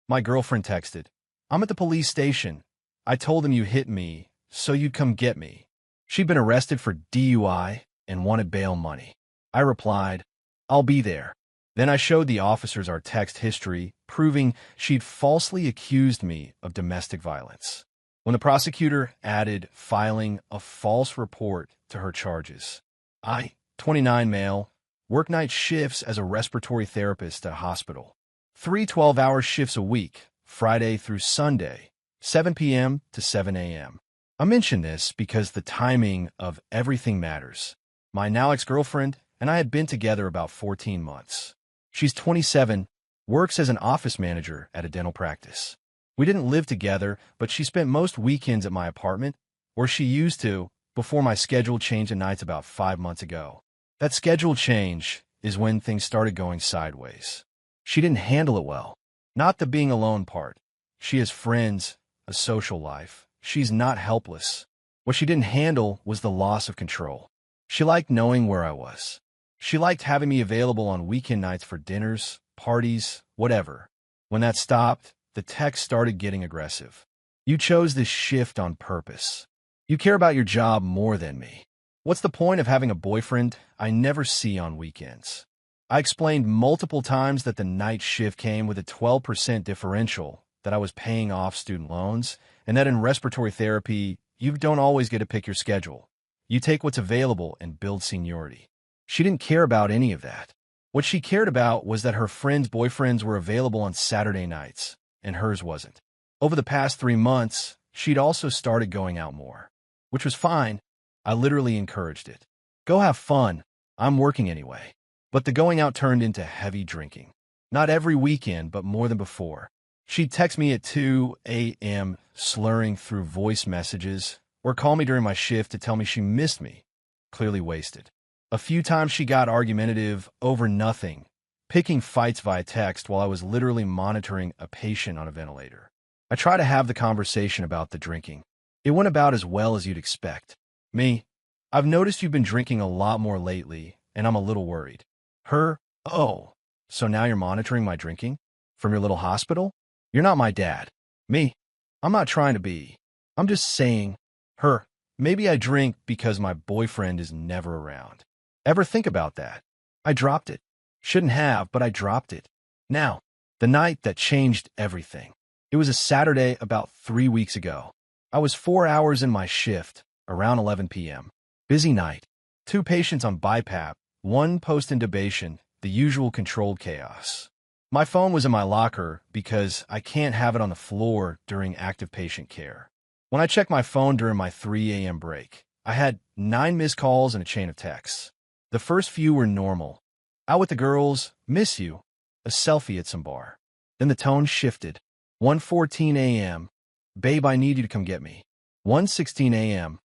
My girlfriend texted, "I'm at the police station. I told them you hit me, so you'd come get me." She'd been arrested for DUI and wanted bail money. I replied, "I'll be there." Then I showed the officers our text history, proving she'd falsely accused me of domestic violence. When the prosecutor added filing a false report to her charges, I, 29 male, work night shifts as a respiratory therapist at a hospital. 3 12-hour shifts a week, Friday through Sunday, 7 p.m. to 7 a.m. I mention this because the timing of everything matters. My now ex-girlfriend and I had been together about 14 months. She's 27, works as an office manager at a dental practice. We didn't live together, but she spent most weekends at my apartment, or she used to, before my schedule changed at nights about 5 months ago. That schedule change is when things started going sideways. She didn't handle it well. Not the being alone part. She has friends, a social life. She's not helpless. What she didn't handle was the loss of control. She liked knowing where I was. She liked having me available on weekend nights for dinners, parties, whatever. When that stopped, the text started getting aggressive. "You chose this shift on purpose. You care about your job more than me. What's the point of having a boyfriend I never see on weekends?" I explained multiple times that the night shift came with a 12% differential, that I was paying off student loans, and that in respiratory therapy, you don't always get to pick your schedule. You take what's available and build seniority. She didn't care about any of that. What she cared about was that her friends' boyfriends were available on Saturday nights, and hers wasn't. Over the past 3 months, she'd also started going out more, which was fine. I literally encouraged it. "Go have fun. I'm working anyway." But the going out turned into heavy drinking. Not every weekend, but more than before. She'd text me at 2 a.m., slurring through voice messages, or call me during my shift to tell me she missed me, clearly wasted. A few times she got argumentative over nothing, picking fights via text while I was literally monitoring a patient on a ventilator. I tried to have the conversation about the drinking. It went about as well as you'd expect. Me, "I've noticed you've been drinking a lot more lately, and I'm a little worried." Her, "Oh, so now you're monitoring my drinking? From your little hospital? You're not my dad." Me, "I'm not trying to be. I'm just saying." Her, "Maybe I drink because my boyfriend is never around." Ever think about that? I dropped it. Shouldn't have, but I dropped it. Now, the night that changed everything. It was a Saturday about 3 weeks ago. I was 4 hours in my shift, around 11 p.m. Busy night. 2 patients on BiPAP, 1 post-intubation, the usual controlled chaos. My phone was in my locker because I can't have it on the floor during active patient care. When I checked my phone during my 3 a.m. break, I had 9 missed calls and a chain of texts. The first few were normal. "Out with the girls, miss you," a selfie at some bar. Then the tone shifted. 1:14 a.m. "Babe, I need you to come get me." 1:16 a.m.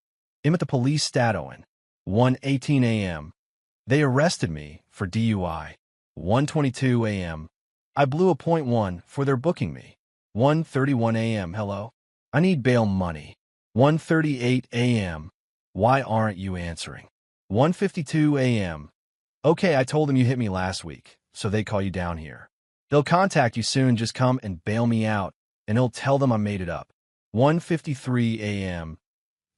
"I'm at the police station." 1:18 a.m. "They arrested me for DUI." 1:22 a.m. "I blew a .1 for their booking me." 1:31 a.m. "Hello? I need bail money." 1:38 a.m. "Why aren't you answering?" 1:52 a.m. "Okay, I told them you hit me last week, so they call you down here. They'll contact you soon, just come and bail me out, and it'll tell them I made it up." 1:53 a.m.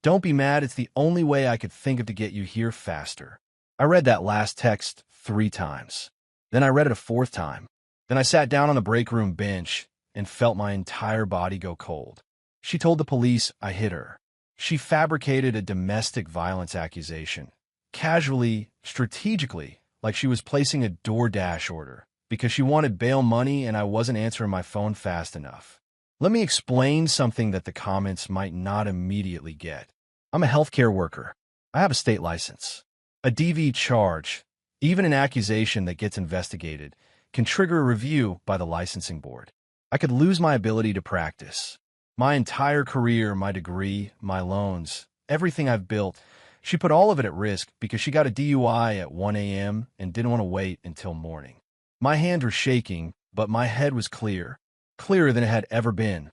"Don't be mad, it's the only way I could think of to get you here faster." I read that last text 3 times. Then I read it a 4th time. Then I sat down on the break room bench and felt my entire body go cold. She told the police I hit her. She fabricated a domestic violence accusation, casually, strategically, like she was placing a DoorDash order, because she wanted bail money and I wasn't answering my phone fast enough. Let me explain something that the comments might not immediately get. I'm a healthcare worker. I have a state license. A DV charge, even an accusation that gets investigated, can trigger a review by the licensing board. I could lose my ability to practice. My entire career, my degree, my loans, everything I've built, she put all of it at risk because she got a DUI at 1 a.m. and didn't want to wait until morning. My hands were shaking, but my head was clear, clearer than it had ever been,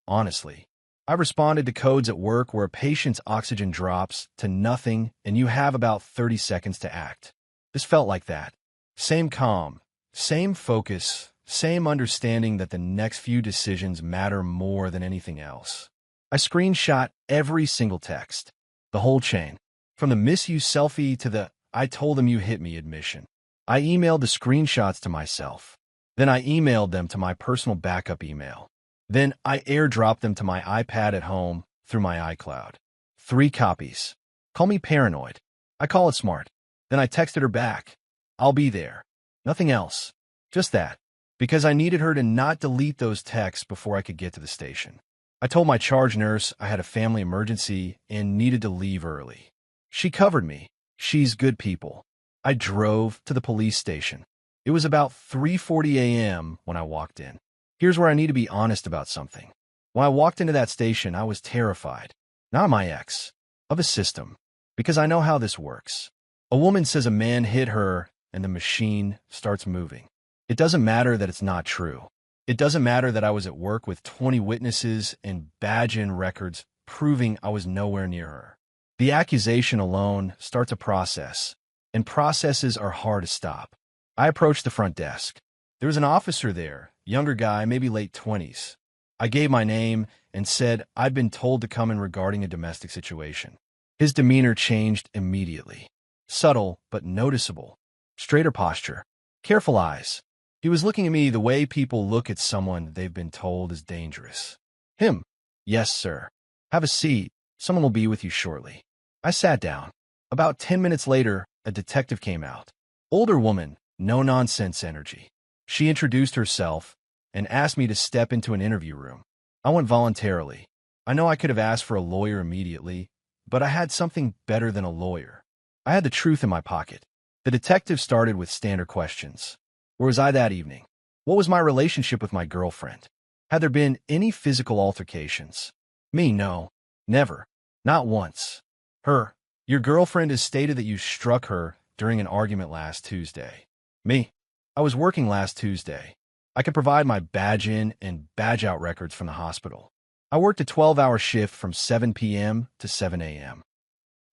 honestly. I responded to codes at work where a patient's oxygen drops to nothing and you have about 30 seconds to act. This felt like that. Same calm, same focus, same understanding that the next few decisions matter more than anything else. I screenshot every single text, the whole chain, from the miss you selfie to the I told them you hit me admission. I emailed the screenshots to myself. Then I emailed them to my personal backup email. Then I airdropped them to my iPad at home through my iCloud. 3 copies. Call me paranoid. I call it smart. Then I texted her back. I'll be there. Nothing else. Just that. Because I needed her to not delete those texts before I could get to the station. I told my charge nurse I had a family emergency and needed to leave early. She covered me. She's good people. I drove to the police station. It was about 3:40 a.m. when I walked in. Here's where I need to be honest about something. When I walked into that station, I was terrified. Not of my ex, of a system. Because I know how this works. A woman says a man hit her and the machine starts moving. It doesn't matter that it's not true. It doesn't matter that I was at work with 20 witnesses and badge-in records proving I was nowhere near her. The accusation alone starts a process, and processes are hard to stop. I approached the front desk. There was an officer there, younger guy, maybe late 20s. I gave my name and said I'd been told to come in regarding a domestic situation. His demeanor changed immediately. Subtle, but noticeable. Straighter posture. Careful eyes. He was looking at me the way people look at someone they've been told is dangerous. Him. Yes, sir. Have a seat. Someone will be with you shortly. I sat down. About 10 minutes later, a detective came out. Older woman, no-nonsense energy. She introduced herself and asked me to step into an interview room. I went voluntarily. I know I could have asked for a lawyer immediately, but I had something better than a lawyer. I had the truth in my pocket. The detective started with standard questions. Where was I that evening? What was my relationship with my girlfriend? Had there been any physical altercations? Me, no. Never. Not once. Her. Your girlfriend has stated that you struck her during an argument last Tuesday. Me. I was working last Tuesday. I could provide my badge-in and badge-out records from the hospital. I worked a 12-hour shift from 7 p.m. to 7 a.m.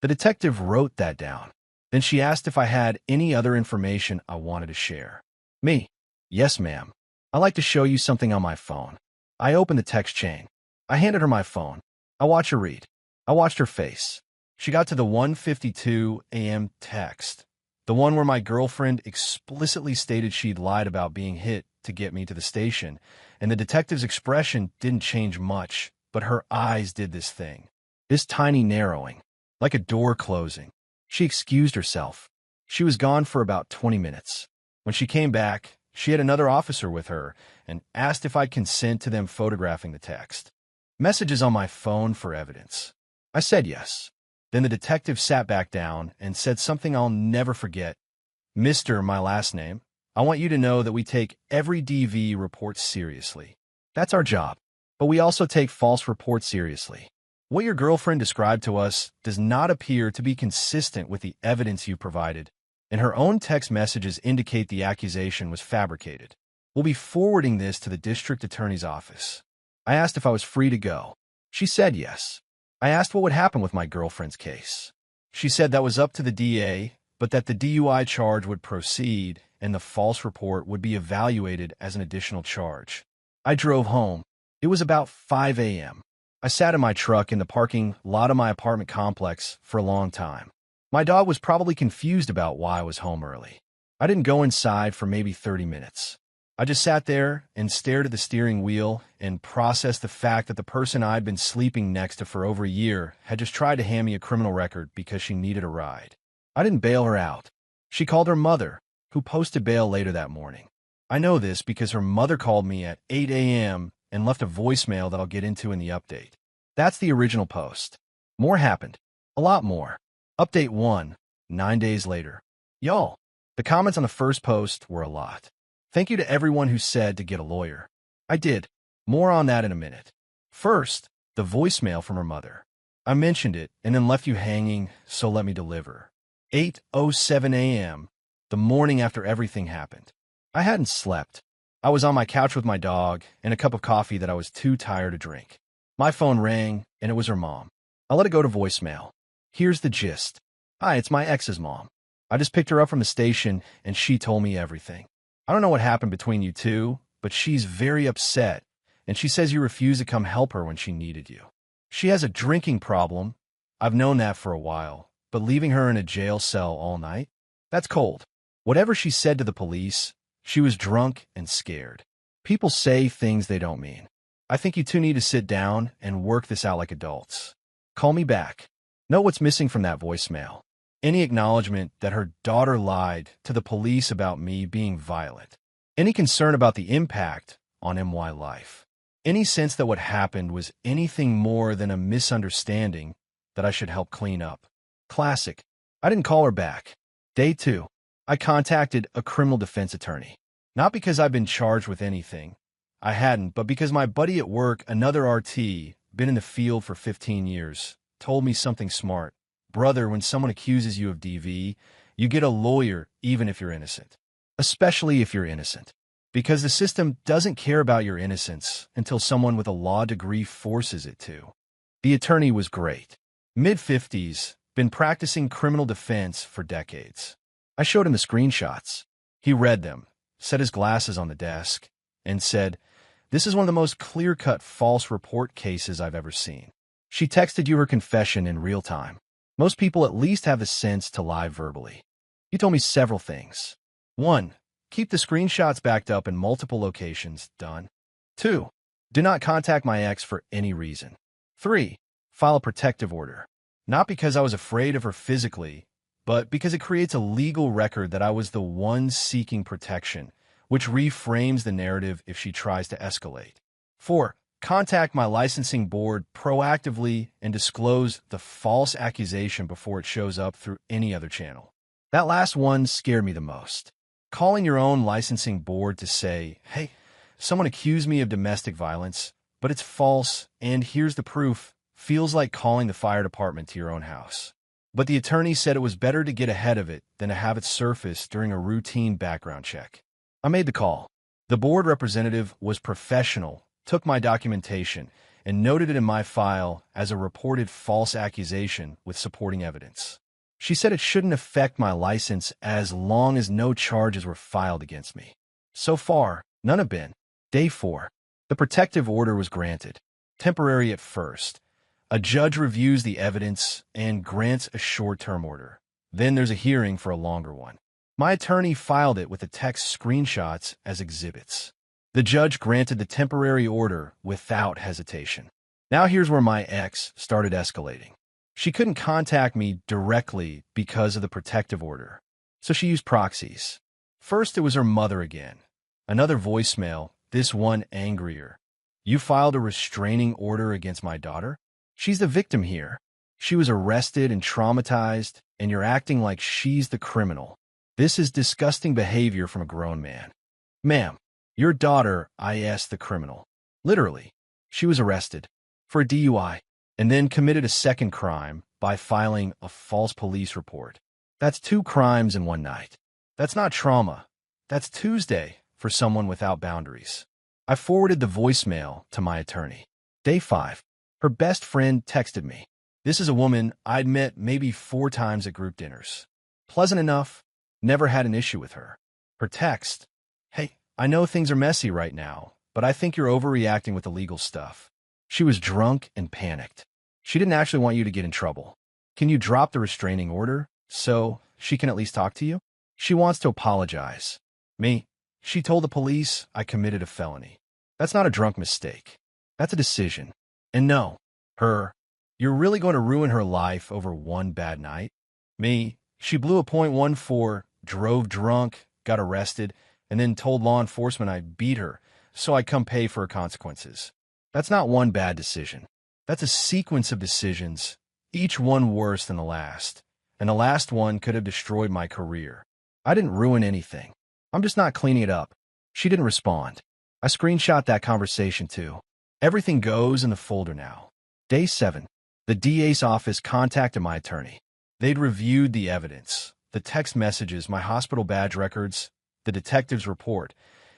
The detective wrote that down. Then she asked if I had any other information I wanted to share. Me. Yes, ma'am. I'd like to show you something on my phone. I opened the text chain. I handed her my phone. I watched her read. I watched her face. She got to the 1:52 a.m. text, the one where my girlfriend explicitly stated she'd lied about being hit to get me to the station, and the detective's expression didn't change much, but her eyes did this thing. This tiny narrowing, like a door closing. She excused herself. She was gone for about 20 minutes. When she came back, she had another officer with her and asked if I'd consent to them photographing the text. Messages on my phone for evidence. I said yes. Then the detective sat back down and said something I'll never forget. Mr., my last name, I want you to know that we take every DV report seriously. That's our job. But we also take false reports seriously. What your girlfriend described to us does not appear to be consistent with the evidence you provided, and her own text messages indicate the accusation was fabricated. We'll be forwarding this to the district attorney's office. I asked if I was free to go. She said yes. I asked what would happen with my girlfriend's case. She said that was up to the DA, but that the DUI charge would proceed and the false report would be evaluated as an additional charge. I drove home. It was about 5 a.m. I sat in my truck in the parking lot of my apartment complex for a long time. My dog was probably confused about why I was home early. I didn't go inside for maybe 30 minutes. I just sat there and stared at the steering wheel and processed the fact that the person I'd been sleeping next to for over a year had just tried to hand me a criminal record because she needed a ride. I didn't bail her out. She called her mother, who posted bail later that morning. I know this because her mother called me at 8 a.m. and left a voicemail that I'll get into in the update. That's the original post. More happened. A lot more. Update 1, 9 days later. Y'all, the comments on the first post were a lot. Thank you to everyone who said to get a lawyer. I did. More on that in a minute. First, the voicemail from her mother. I mentioned it and then left you hanging, so let me deliver. 8:07 a.m., the morning after everything happened. I hadn't slept. I was on my couch with my dog and a cup of coffee that I was too tired to drink. My phone rang, and it was her mom. I let it go to voicemail. Here's the gist. Hi, it's my ex's mom. I just picked her up from the station, and she told me everything. I don't know what happened between you two, but she's very upset, and she says you refused to come help her when she needed you. She has a drinking problem. I've known that for a while, but leaving her in a jail cell all night? That's cold. Whatever she said to the police, she was drunk and scared. People say things they don't mean. I think you two need to sit down and work this out like adults. Call me back. Know what's missing from that voicemail. Any acknowledgement that her daughter lied to the police about me being violent. Any concern about the impact on MY life. Any sense that what happened was anything more than a misunderstanding that I should help clean up. Classic. I didn't call her back. Day 2. I contacted a criminal defense attorney. Not because I've been charged with anything. I hadn't, but because my buddy at work, another RT, been in the field for 15 years, told me something smart. Brother, when someone accuses you of DV, you get a lawyer even if you're innocent. Especially if you're innocent. Because the system doesn't care about your innocence until someone with a law degree forces it to. The attorney was great. Mid-50s, been practicing criminal defense for decades. I showed him the screenshots. He read them, set his glasses on the desk, and said, "This is one of the most clear-cut false report cases I've ever seen." She texted you her confession in real time. Most people at least have the sense to lie verbally. He told me several things. 1. Keep the screenshots backed up in multiple locations. Done. 2. Do not contact my ex for any reason. 3. File a protective order. Not because I was afraid of her physically, but because it creates a legal record that I was the one seeking protection, which reframes the narrative if she tries to escalate. 4. Contact my licensing board proactively and disclose the false accusation before it shows up through any other channel. That last one scared me the most. Calling your own licensing board to say, "Hey, someone accused me of domestic violence, but it's false, and here's the proof," feels like calling the fire department to your own house. But the attorney said it was better to get ahead of it than to have it surface during a routine background check. I made the call. The board representative was professional, took my documentation, and noted it in my file as a reported false accusation with supporting evidence. She said it shouldn't affect my license as long as no charges were filed against me. So far, none have been. Day 4. The protective order was granted. Temporary at first. A judge reviews the evidence and grants a short-term order. Then there's a hearing for a longer one. My attorney filed it with the text screenshots as exhibits. The judge granted the temporary order without hesitation. Now here's where my ex started escalating. She couldn't contact me directly because of the protective order, so she used proxies. First, it was her mother again. Another voicemail, this one angrier. "You filed a restraining order against my daughter? She's the victim here. She was arrested and traumatized, and you're acting like she's the criminal. This is disgusting behavior from a grown man. Ma'am, your daughter is the criminal. Literally, she was arrested for a DUI and then committed a second crime by filing a false police report. That's 2 crimes in one night. That's not trauma. That's Tuesday for someone without boundaries." I forwarded the voicemail to my attorney. Day 5. Her best friend texted me. This is a woman I'd met maybe 4 times at group dinners. Pleasant enough, never had an issue with her. Her text, "Hey, I know things are messy right now, but I think you're overreacting with the legal stuff." She was drunk and panicked. She didn't actually want you to get in trouble. Can you drop the restraining order so she can at least talk to you? She wants to apologize. Me, she told the police I committed a felony. That's not a drunk mistake. That's a decision. And no, her, you're really going to ruin her life over one bad night? Me, she blew a .14, drove drunk, got arrested, and then told law enforcement I beat her, so I come pay for her consequences. That's not one bad decision. That's a sequence of decisions, each one worse than the last, and the last one could have destroyed my career. I didn't ruin anything. I'm just not cleaning it up. She didn't respond. I screenshot that conversation too. Everything goes in the folder now. Day 7. The DA's office contacted my attorney. They'd reviewed the evidence, the text messages, my hospital badge records, the detective's report,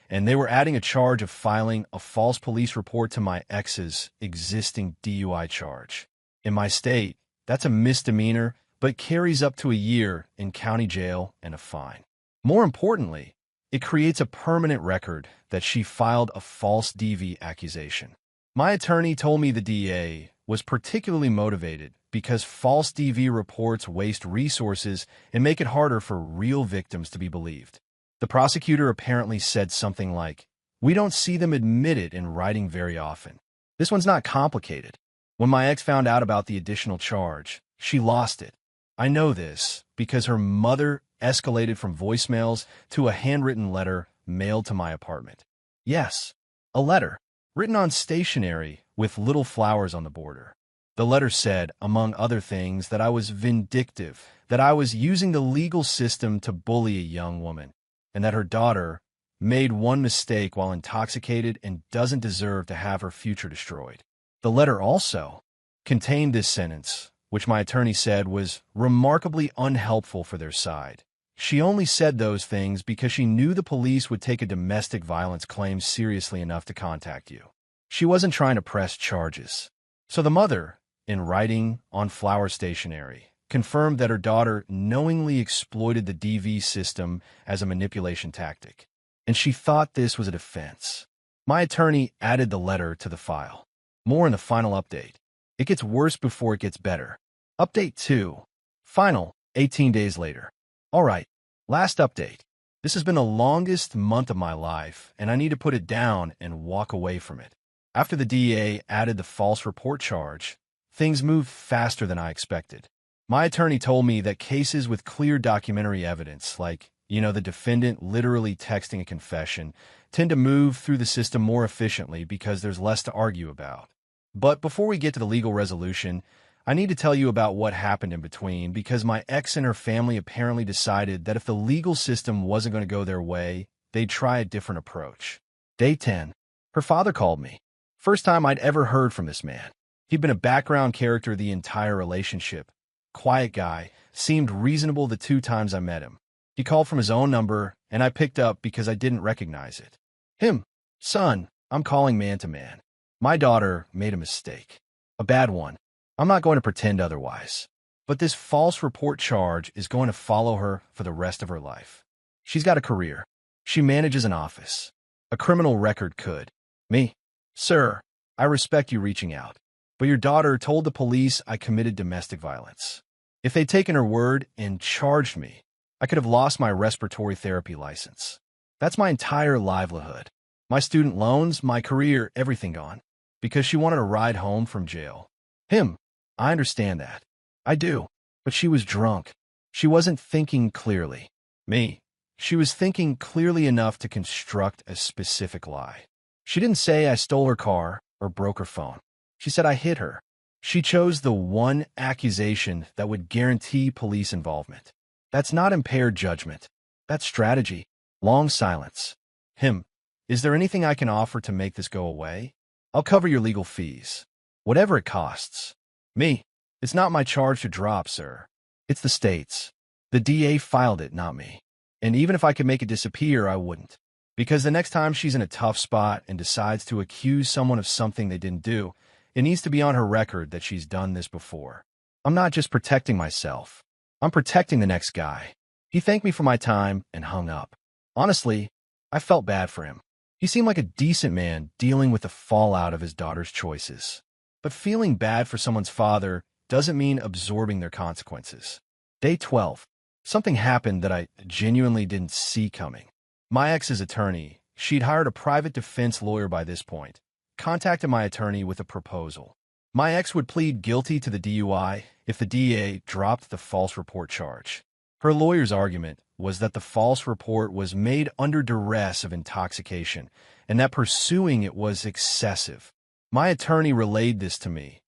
and they were adding a charge of filing a false police report to my ex's existing DUI charge. In my state, that's a misdemeanor, but carries up to a year in county jail and a fine. More importantly, It creates a permanent record that she filed a false DV accusation. My attorney told me the DA was particularly motivated because false DV reports waste resources and make it harder for real victims to be believed. The prosecutor apparently said something like, "We don't see them admit it in writing very often. This one's not complicated." When my ex found out about the additional charge, she lost it. I know this because her mother escalated from voicemails to a handwritten letter mailed to my apartment. Yes, a letter, written on stationery with little flowers on the border. The letter said, among other things, that I was vindictive, that I was using the legal system to bully a young woman, and that her daughter made one mistake while intoxicated and doesn't deserve to have her future destroyed. The letter also contained this sentence, which my attorney said was remarkably unhelpful for their side. She only said those things because she knew the police would take a domestic violence claim seriously enough to contact you. She wasn't trying to press charges. So the mother, in writing on flower stationery, confirmed that her daughter knowingly exploited the DV system as a manipulation tactic, and she thought this was a defense. My attorney added the letter to the file. More in the final update. It gets worse before it gets better. Update 2. Final, 18 days later. All right, last update. This has been the longest month of my life, and I need to put it down and walk away from it. After the DA added the false report charge, things moved faster than I expected. My attorney told me that cases with clear documentary evidence, like, the defendant literally texting a confession, tend to move through the system more efficiently because there's less to argue about. But before we get to the legal resolution, I need to tell you about what happened in between because my ex and her family apparently decided that if the legal system wasn't going to go their way, they'd try a different approach. Day 10. Her father called me. First time I'd ever heard from this man. He'd been a background character the entire relationship. Quiet guy, seemed reasonable the 2 times I met him. He called from his own number, and I picked up because I didn't recognize it. Him. Son, I'm calling man to man. My daughter made a mistake. A bad one. I'm not going to pretend otherwise. But this false report charge is going to follow her for the rest of her life. She's got a career. She manages an office. A criminal record could. Me. Sir, I respect you reaching out. But your daughter told the police I committed domestic violence. If they'd taken her word and charged me, I could have lost my respiratory therapy license. That's my entire livelihood. My student loans, my career, everything gone. Because she wanted a ride home from jail. Him. I understand that. I do. But she was drunk. She wasn't thinking clearly. Me. She was thinking clearly enough to construct a specific lie. She didn't say I stole her car or broke her phone. She said I hit her. She chose the one accusation that would guarantee police involvement. That's not impaired judgment. That's strategy. Long silence. Him. Is there anything I can offer to make this go away? I'll cover your legal fees. Whatever it costs. Me. It's not my charge to drop, sir. It's the state's. The DA filed it, not me. And even if I could make it disappear, I wouldn't. Because the next time she's in a tough spot and decides to accuse someone of something they didn't do, it needs to be on her record that she's done this before. I'm not just protecting myself. I'm protecting the next guy. He thanked me for my time and hung up. Honestly, I felt bad for him. He seemed like a decent man dealing with the fallout of his daughter's choices. But feeling bad for someone's father doesn't mean absorbing their consequences. Day 12. Something happened that I genuinely didn't see coming. My ex's attorney, she'd hired a private defense lawyer by this point, contacted my attorney with a proposal. My ex would plead guilty to the DUI if the DA dropped the false report charge. Her lawyer's argument was that the false report was made under duress of intoxication and that pursuing it was excessive. My attorney relayed this to me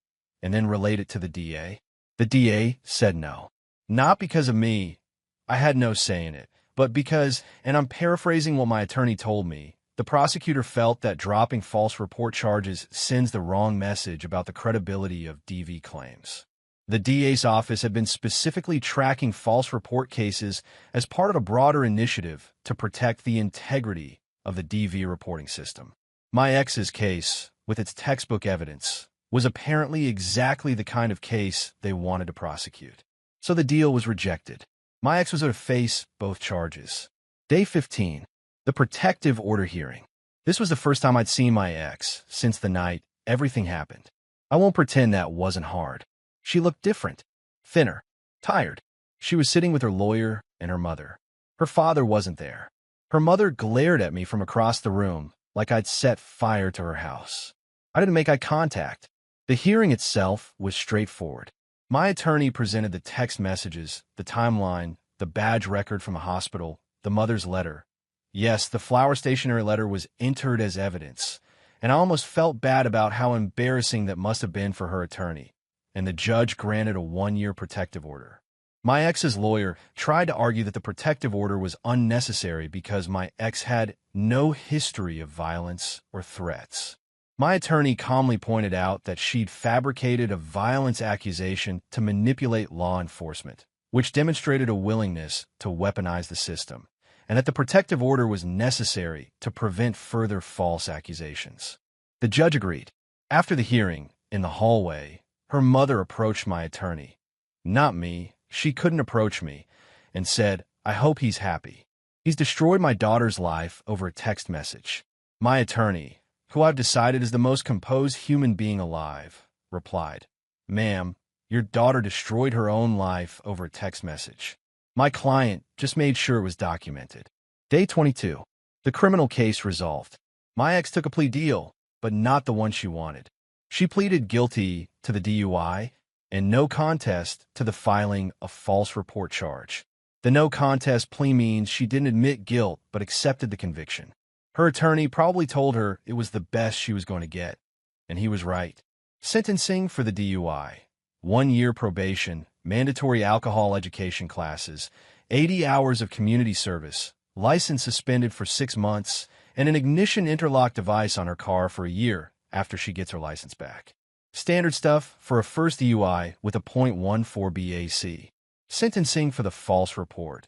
and then relayed it to the DA. The DA said no. Not because of me. I had no say in it, but because, and I'm paraphrasing what my attorney told me, the prosecutor felt that dropping false report charges sends the wrong message about the credibility of DV claims. The DA's office had been specifically tracking false report cases as part of a broader initiative to protect the integrity of the DV reporting system. My ex's case, with its textbook evidence, was apparently exactly the kind of case they wanted to prosecute. So the deal was rejected. My ex was going to face both charges. Day 15. The protective order hearing. This was the first time I'd seen my ex since the night everything happened. I won't pretend that wasn't hard. She looked different, thinner, tired. She was sitting with her lawyer and her mother. Her father wasn't there. Her mother glared at me from across the room like I'd set fire to her house. I didn't make eye contact. The hearing itself was straightforward. My attorney presented the text messages, the timeline, the badge record from the hospital, the mother's letter. Yes, the flower stationery letter was entered as evidence, and I almost felt bad about how embarrassing that must have been for her attorney, and the judge granted a 1-year protective order. My ex's lawyer tried to argue that the protective order was unnecessary because my ex had no history of violence or threats. My attorney calmly pointed out that she'd fabricated a violence accusation to manipulate law enforcement, which demonstrated a willingness to weaponize the system, and that the protective order was necessary to prevent further false accusations. The judge agreed. After the hearing, in the hallway, her mother approached my attorney. Not me. She couldn't approach me, and said, "I hope he's happy. He's destroyed my daughter's life over a text message." My attorney, who I've decided is the most composed human being alive, replied, "Ma'am, your daughter destroyed her own life over a text message. My client just made sure it was documented." Day 22. The criminal case resolved. My ex took a plea deal, but not the one she wanted. She pleaded guilty to the DUI and no contest to the filing a false report charge. The no contest plea means she didn't admit guilt but accepted the conviction. Her attorney probably told her it was the best she was going to get, and he was right. Sentencing for the DUI. 1 year probation, mandatory alcohol education classes, 80 hours of community service, license suspended for 6 months, and an ignition interlock device on her car for a year after she gets her license back. Standard stuff for a first DUI with a .14 BAC. Sentencing for the false report.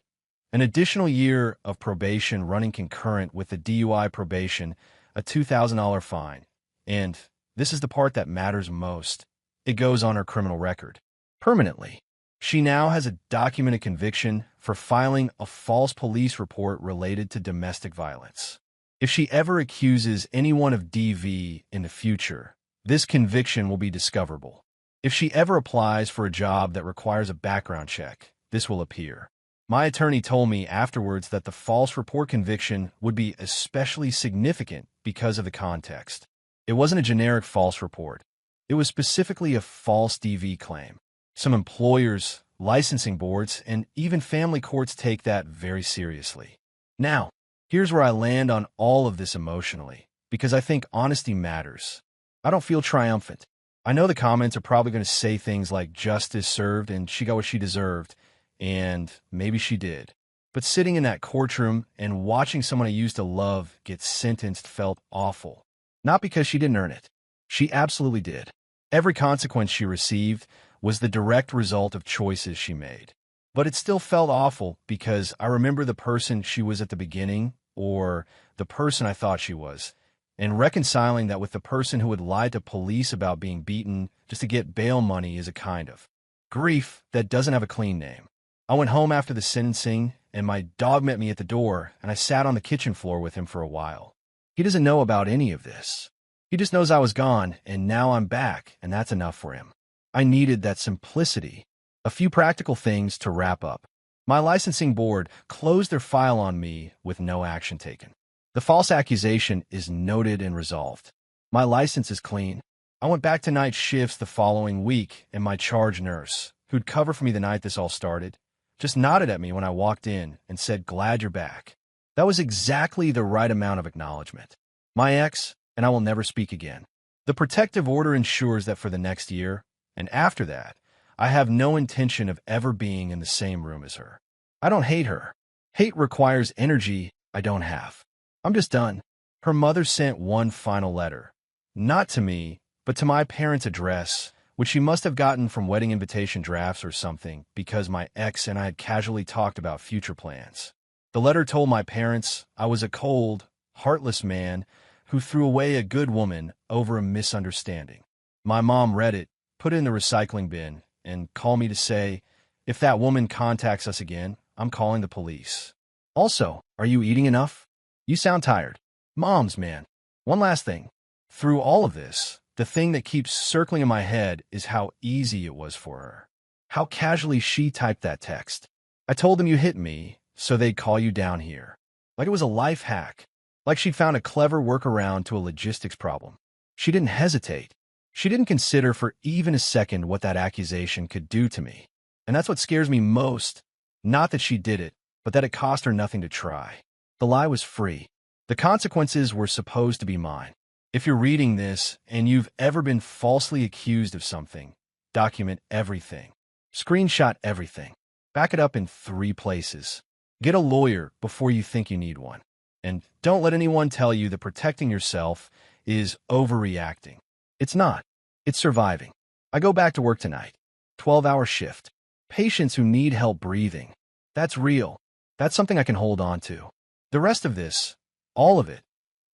An additional year of probation running concurrent with the DUI probation, a $2,000 fine. And this is the part that matters most. It goes on her criminal record. Permanently. She now has a documented conviction for filing a false police report related to domestic violence. If she ever accuses anyone of DV in the future, this conviction will be discoverable. If she ever applies for a job that requires a background check, this will appear. My attorney told me afterwards that the false report conviction would be especially significant because of the context. It wasn't a generic false report. It was specifically a false DV claim. Some employers, licensing boards, and even family courts take that very seriously. Now, here's where I land on all of this emotionally, because I think honesty matters. I don't feel triumphant. I know the comments are probably going to say things like justice served and she got what she deserved, and maybe she did. But sitting in that courtroom and watching someone I used to love get sentenced felt awful. Not because she didn't earn it. She absolutely did. Every consequence she received was the direct result of choices she made. But it still felt awful because I remember the person she was at the beginning, or the person I thought she was, and reconciling that with the person who had lied to police about being beaten just to get bail money is a kind of grief that doesn't have a clean name. I went home after the sentencing, and my dog met me at the door, and I sat on the kitchen floor with him for a while. He doesn't know about any of this. He just knows I was gone, and now I'm back, and that's enough for him. I needed that simplicity. A few practical things to wrap up. My licensing board closed their file on me with no action taken. The false accusation is noted and resolved. My license is clean. I went back to night shifts the following week, and my charge nurse, who'd cover for me the night this all started, just nodded at me when I walked in and said, "Glad you're back." That was exactly the right amount of acknowledgement. My ex, and I will never speak again. The protective order ensures that for the next year, and after that, I have no intention of ever being in the same room as her. I don't hate her. Hate requires energy I don't have. I'm just done. Her mother sent one final letter. Not to me, but to my parents' address, which she must have gotten from wedding invitation drafts or something, because my ex and I had casually talked about future plans. The letter told my parents I was a cold, heartless man who threw away a good woman over a misunderstanding. My mom read it, put it in the recycling bin, and called me to say, "If that woman contacts us again, I'm calling the police." Also, are you eating enough? You sound tired. Moms, man. One last thing. Through all of this, the thing that keeps circling in my head is how easy it was for her. How casually she typed that text. I told them you hit me, so they'd call you down here. Like it was a life hack. Like she'd found a clever workaround to a logistics problem. She didn't hesitate. She didn't consider for even a second what that accusation could do to me. And that's what scares me most. Not that she did it, but that it cost her nothing to try. The lie was free. The consequences were supposed to be mine. If you're reading this and you've ever been falsely accused of something, document everything. Screenshot everything. Back it up in 3 places. Get a lawyer before you think you need one. And don't let anyone tell you that protecting yourself is overreacting. It's not. It's surviving. I go back to work tonight. 12-hour shift. Patients who need help breathing. That's real. That's something I can hold on to. The rest of this, all of it,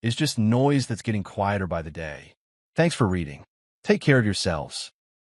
is just noise that's getting quieter by the day. Thanks for reading. Take care of yourselves.